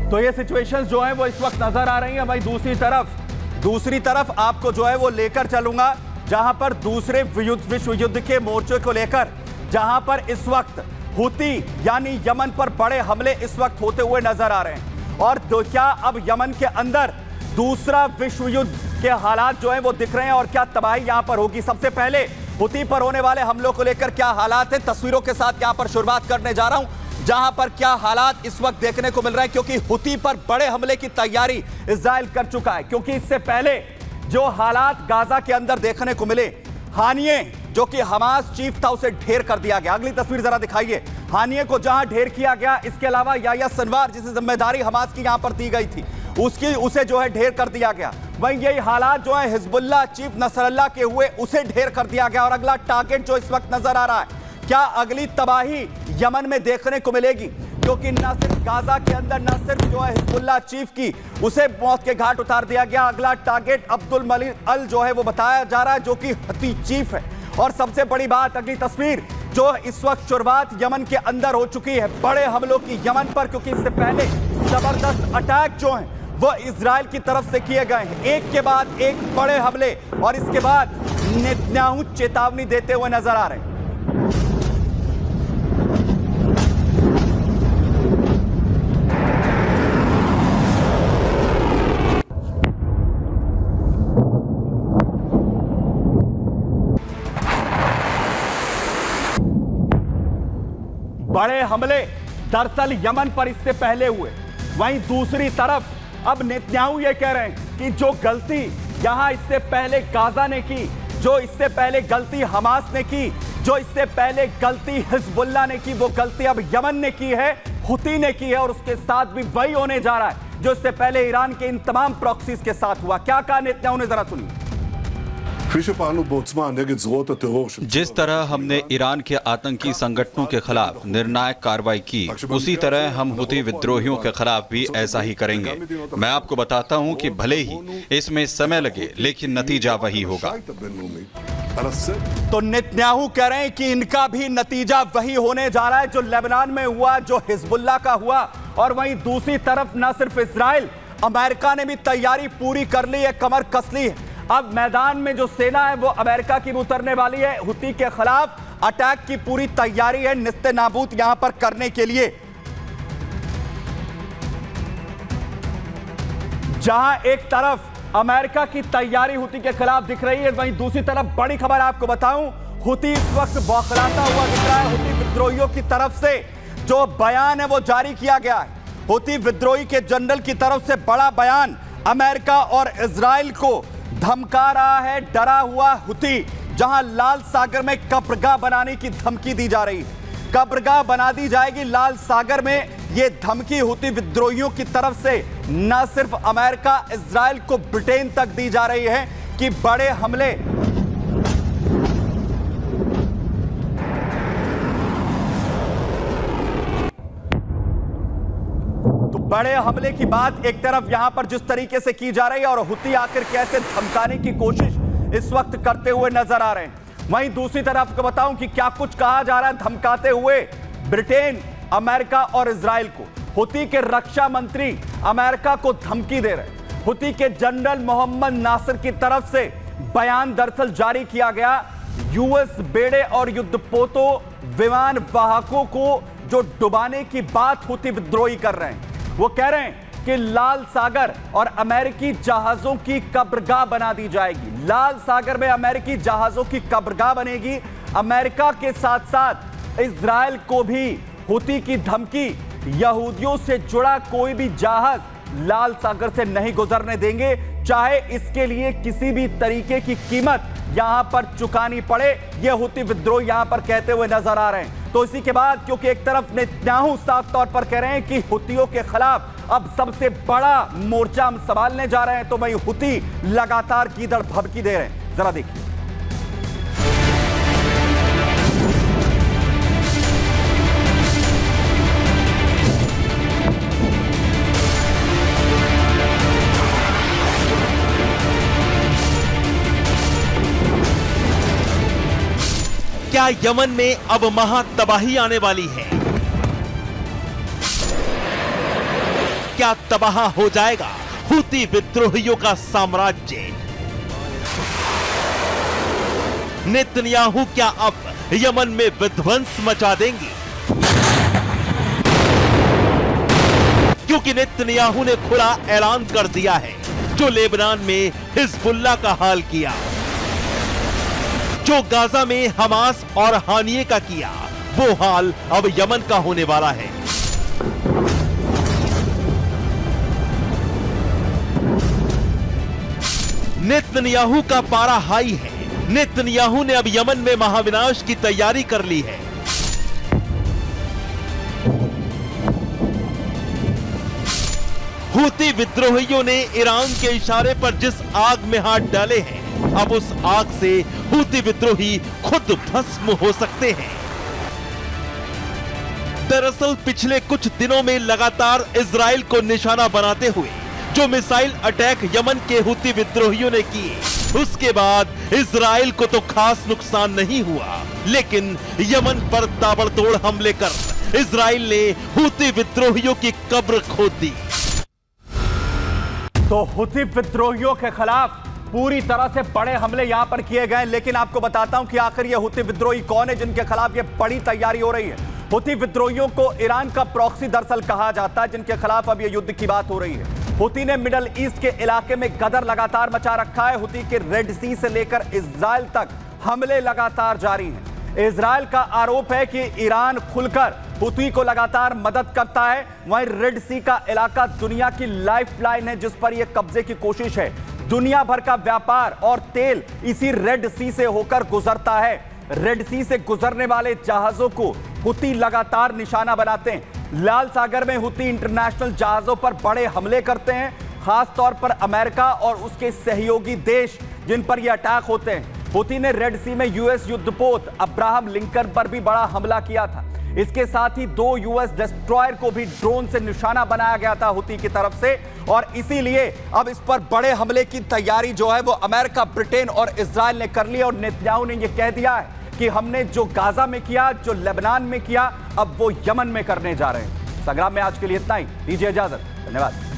तो ये सिचुएशंस जो हैं वो इस वक्त नजर आ रही हैं। भाई दूसरी तरफ आपको जो है वो लेकर चलूंगा जहां पर दूसरे विश्व युद्ध के मोर्चे को लेकर, जहां पर इस वक्त हुती यानी यमन पर बड़े हमले इस वक्त होते हुए नजर आ रहे हैं। और क्या अब यमन के अंदर दूसरा विश्व युद्ध के हालात जो हैं वो दिख रहे हैं और क्या तबाही यहां पर होगी। सबसे पहले हुती पर होने वाले हमलों को लेकर क्या हालात हैं, तस्वीरों के साथ यहां पर शुरुआत करने जा रहा हूं, जहां पर क्या हालात इस वक्त देखने को मिल रहे हैं। क्योंकि हुती पर बड़े हमले की तैयारी इजराइल कर चुका है। क्योंकि इससे पहले जो हालात गाजा के अंदर देखने को मिले, हानिये जो कि हमास चीफ था उसे ढेर कर दिया गया। अगली तस्वीर जरा दिखाइए। हानिये को जहां ढेर किया गया, इसके अलावा याह्या सिनवार जिसे जिम्मेदारी हमास की यहां पर दी गई थी उसे जो है ढेर कर दिया गया। वहीं यही हालात जो है हिजबुल्लाह चीफ नसरल्लाह के हुए, उसे ढेर कर दिया गया। और अगला टारगेट जो इस वक्त नजर आ रहा है, क्या अगली तबाही यमन में देखने को मिलेगी। क्योंकि न सिर्फ गाजा के अंदर न सिर्फ जो है हिजबुल्लाह चीफ की उसे मौत के घाट उतार दिया गया, अगला टारगेट अब्दुल मलिक अल जो है वो बताया जा रहा है, जो कि हुती चीफ है। और सबसे बड़ी बात, अगली तस्वीर जो इस वक्त शुरुआत यमन के अंदर हो चुकी है बड़े हमलों की यमन पर। क्योंकि इससे पहले जबरदस्त अटैक जो हैं वो इजराइल की तरफ से किए गए हैं, एक के बाद एक बड़े हमले। और इसके बाद नेतन्याहू चेतावनी देते हुए नजर आ रहे हैं। बड़े हमले दरअसल यमन पर इससे पहले हुए। वहीं दूसरी तरफ अब नेतन्याहू ये कह रहे हैं कि जो गलती यहां इससे पहले गाजा ने की, जो इससे पहले गलती हमास ने की, जो इससे पहले गलती हिजबुल्लाह ने की, वो गलती अब यमन ने की है, हुती ने की है। और उसके साथ भी वही होने जा रहा है जो इससे पहले ईरान के इन तमाम प्रॉक्सीज के साथ हुआ। क्या कहा नेतन्याहू ने, जरा सुनिए। जिस तरह हमने ईरान के आतंकी संगठनों के खिलाफ निर्णायक कार्रवाई की, उसी तरह हम हुती विद्रोहियों के खिलाफ भी ऐसा ही करेंगे। मैं आपको बताता हूं कि भले ही इसमें समय लगे, लेकिन नतीजा वही होगा। तो नेतन्याहू कह रहे हैं कि इनका भी नतीजा वही होने जा रहा है जो लेबनान में हुआ, जो हिजबुल्लाह का हुआ। और वहीं दूसरी तरफ न सिर्फ इजराइल, अमेरिका ने भी तैयारी पूरी कर ली है, कमर कस ली है। अब मैदान में जो सेना है वो अमेरिका की भी उतरने वाली है। हुती के खिलाफ अटैक की पूरी तैयारी है निस्ते नाबूद यहां पर करने के लिए। जहां एक तरफ अमेरिका की तैयारी हुती के खिलाफ दिख रही है, वहीं दूसरी तरफ बड़ी खबर आपको बताऊं, हुती इस वक्त बौखलाता हुआ दिख रहा है। हुती विद्रोहियों की तरफ से जो बयान है वो जारी किया गया है। हुती विद्रोही के जनरल की तरफ से बड़ा बयान, अमेरिका और इजराइल को धमका रहा है डरा हुआ हुती। जहां लाल सागर में कब्रगाह बनाने की धमकी दी जा रही है, कब्रगाह बना दी जाएगी लाल सागर में। यह धमकी हुती विद्रोहियों की तरफ से न सिर्फ अमेरिका, इजराइल को ब्रिटेन तक दी जा रही है कि बड़े हमले बड़े हमले की बात एक तरफ यहां पर जिस तरीके से की जा रही है और हुती आखिर कैसे धमकाने की कोशिश इस वक्त करते हुए नजर आ रहे हैं। वहीं दूसरी तरफ आपको बताऊं कि क्या कुछ कहा जा रहा है धमकाते हुए ब्रिटेन, अमेरिका और इजराइल को। हुती के रक्षा मंत्री अमेरिका को धमकी दे रहे हैं। हुती के जनरल मोहम्मद नासिर की तरफ से बयान दरअसल जारी किया गया। यूएस बेड़े और युद्धपोतों, विमान वाहकों को जो डुबाने की बात हुती विद्रोही कर रहे हैं, वो कह रहे हैं कि लाल सागर और अमेरिकी जहाजों की कब्रगाह बना दी जाएगी। लाल सागर में अमेरिकी जहाजों की कब्रगाह बनेगी। अमेरिका के साथ साथ इजराइल को भी हुती की धमकी, यहूदियों से जुड़ा कोई भी जहाज लाल सागर से नहीं गुजरने देंगे, चाहे इसके लिए किसी भी तरीके की कीमत यहां पर चुकानी पड़े। ये हुती विद्रोह यहां पर कहते हुए नजर आ रहे हैं। तो इसी के बाद क्योंकि एक तरफ नेतन्याहू साफ तौर पर कह रहे हैं कि हुतियों के खिलाफ अब सबसे बड़ा मोर्चा हम संभालने जा रहे हैं, तो वहीं हुती लगातार गीदड़ भभकी दे रहे हैं। जरा देखिए। क्या यमन में अब महा तबाही आने वाली है? क्या तबाह हो जाएगा हूती विद्रोहियों का साम्राज्य? नेतन्याहू क्या अब यमन में विध्वंस मचा देंगे? क्योंकि नेतन्याहू ने खुला ऐलान कर दिया है, जो लेबनान में हिजबुल्लाह का हाल किया, जो गाजा में हमास और हानिये का किया, वो हाल अब यमन का होने वाला है। नेतन्याहू का पारा हाई है। नेतन्याहू ने अब यमन में महाविनाश की तैयारी कर ली है। हूती विद्रोहियों ने ईरान के इशारे पर जिस आग में हाथ डाले हैं, अब उस आग से हूती विद्रोही खुद भस्म हो सकते हैं। दरअसल पिछले कुछ दिनों में लगातार इजराइल को निशाना बनाते हुए जो मिसाइल अटैक यमन के हूती विद्रोहियों ने किए, उसके बाद इजराइल को तो खास नुकसान नहीं हुआ, लेकिन यमन पर ताबड़तोड़ हमले कर इजराइल ने हूती विद्रोहियों की कब्र खोद दी। तो हूती विद्रोहियों के खिलाफ पूरी तरह से बड़े हमले यहां पर किए गए, लेकिन आपको बताता हूं कि आखिर ये हूती विद्रोही कौन है जिनके खिलाफ ये बड़ी तैयारी हो रही है। हूती विद्रोहियों को ईरान का प्रॉक्सी दरअसल कहा जाता है, जिनके खिलाफ अब ये युद्ध की बात हो रही है। हूती ने मिडल ईस्ट के इलाके में गदर लगातार मचा रखा है। हूती के रेड सी से लेकर इजराइल तक हमले लगातार जारी हैं। इजराइल का आरोप है कि ईरान खुलकर हूती को लगातार मदद करता है। वहीं रेड सी का इलाका दुनिया की लाइफलाइन है, जिस पर यह कब्जे की कोशिश है। दुनिया भर का व्यापार और तेल इसी रेड सी से होकर गुजरता है। रेड सी से गुजरने वाले जहाजों को हूती लगातार निशाना बनाते हैं। लाल सागर में हूती इंटरनेशनल जहाजों पर बड़े हमले करते हैं, खास तौर पर अमेरिका और उसके सहयोगी देश जिन पर यह अटैक होते हैं। हूती ने रेड सी में यूएस युद्धपोत अब्राहम लिंकन पर भी बड़ा हमला किया था। इसके साथ ही 2 यूएस डिस्ट्रॉयर को भी ड्रोन से निशाना बनाया गया था हूती की तरफ से, और इसीलिए अब इस पर बड़े हमले की तैयारी जो है वो अमेरिका, ब्रिटेन और इजराइल ने कर ली। और नेतन्याहू ने यह कह दिया है कि हमने जो गाजा में किया, जो लेबनान में किया, अब वो यमन में करने जा रहे हैं। संग्राम में आज के लिए इतना ही, दीजिए इजाजत, धन्यवाद।